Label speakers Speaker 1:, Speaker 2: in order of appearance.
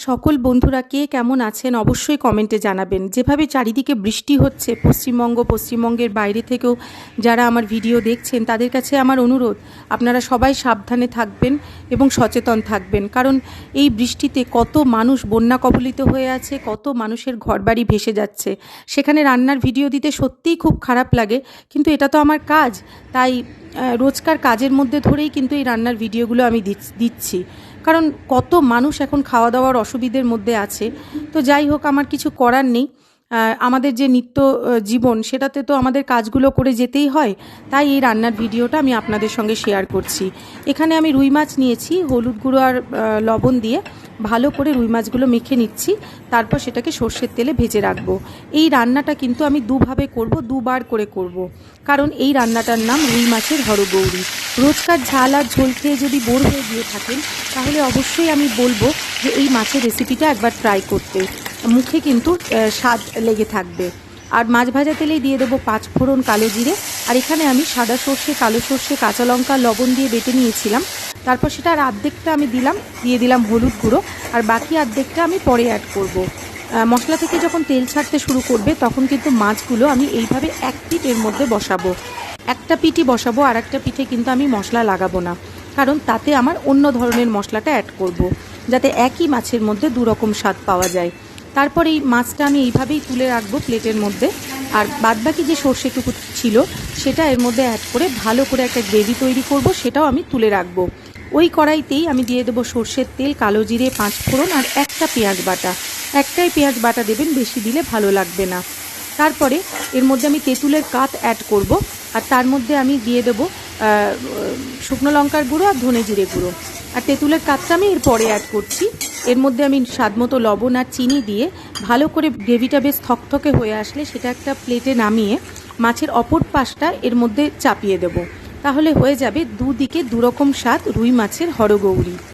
Speaker 1: সকল বন্ধুরা কে কেমন আছেন অবশ্যই কমেন্টে জানাবেন। যেভাবে চারিদিকে বৃষ্টি হচ্ছে পশ্চিমবঙ্গের বাইরে থেকেও যারা আমার ভিডিও দেখছেন তাদের কাছে আমার অনুরোধ, আপনারা সবাই সাবধানে থাকবেন এবং সচেতন থাকবেন। কারণ এই বৃষ্টিতে কত মানুষ বন্যা কবলিত হয়ে আছে, কত মানুষের ঘরবাড়ি ভেসে যাচ্ছে। সেখানে রান্নার ভিডিও দিতে সত্যিই খুব খারাপ লাগে, কিন্তু এটা তো আমার কাজ, তাই রোজকার কাজের মধ্যে ধরেই কিন্তু এই রান্নার ভিডিওগুলো আমি দিচ্ছি। কারণ কত মানুষ এখন খাওয়া দাওয়ার অসুবিধের মধ্যে আছে। তো যাই হোক, আমার কিছু করার নেই। আমাদের যে নিত্য জীবন, সেটাতে তো আমাদের কাজগুলো করে যেতেই হয়। তাই এই রান্নার ভিডিওটা আমি আপনাদের সঙ্গে শেয়ার করছি। এখানে আমি রুই মাছ নিয়েছি, হলুদ গুঁড়ো আর লবণ দিয়ে ভালো করে রুই মাছগুলো মেখে নিচ্ছি। তারপর সেটাকে সর্ষের তেলে ভেজে রাখবো। এই রান্নাটা কিন্তু আমি দুভাবে করব, দুবার করে করব। কারণ এই রান্নাটার নাম রুই মাছের হরগৌরি। রোজকার ঝাল আর ঝোল খেয়ে যদি বোর হয়ে গিয়ে থাকেন, তাহলে অবশ্যই আমি বলবো যে এই মাছের রেসিপিটা একবার ট্রাই করতে। মুখে কিন্তু স্বাদ লেগে থাকবে। আর মাছ ভাজা তেলেই দিয়ে দেবো 5 ফোড়ন, কালো জিরে। আর এখানে আমি সাদা সর্ষে, কালো সর্ষে, কাঁচা লঙ্কা, লবণ দিয়ে বেটে নিয়েছিলাম। তারপর সেটা আর অর্ধেকটা আমি দিয়ে দিলাম হলুদ গুঁড়ো, আর বাকি অর্ধেকটা আমি পরে অ্যাড করব। মশলা থেকে যখন তেল ছাড়তে শুরু করবে, তখন কিন্তু মাছগুলো আমি এইভাবে এক পিঠ এর মধ্যে বসাবো। একটা পিঠই বসাবো, আর একটা পিঠে কিন্তু আমি মশলা লাগাবো না। কারণ তাতে আমার অন্য ধরনের মশলাটা অ্যাড করব, যাতে একই মাছের মধ্যে দুরকম স্বাদ পাওয়া যায়। তারপর এই মাছটা আমি এইভাবেই তুলে রাখবো প্লেটের মধ্যে। আর বাদবাকি যে সর্ষেটুকু ছিল সেটা এর মধ্যে অ্যাড করে ভালো করে একটা গ্রেভি তৈরি করব, সেটাও আমি তুলে রাখবো। ওই কড়াইতেই আমি দিয়ে দেবো সর্ষের তেল, কালো জিরে, 5 ফোড়ন আর একটা পেঁয়াজ বাটা। একটাই পেঁয়াজ বাটা দেবেন, বেশি দিলে ভালো লাগবে না। তারপরে এর মধ্যে আমি তেঁতুলের কাঠ অ্যাড করব, আর তার মধ্যে আমি দিয়ে দেবো শুকনো লঙ্কার গুঁড়ো আর ধনে জিরে গুঁড়ো। আর তেঁতুলের কাঠটা আমি এর পরে অ্যাড করছি। এর মধ্যে আমি স্বাদমতো লবণ আর চিনি দিয়ে ভালো করে গ্রেভিটা বেশ থকথকে হয়ে আসলে সেটা একটা প্লেটে নামিয়ে মাছের অপর পাশটা এর মধ্যে চাপিয়ে দেব। তাহলে হয়ে যাবে দুদিকে দুরকম স্বাদ রুই মাছের হরগৌরি।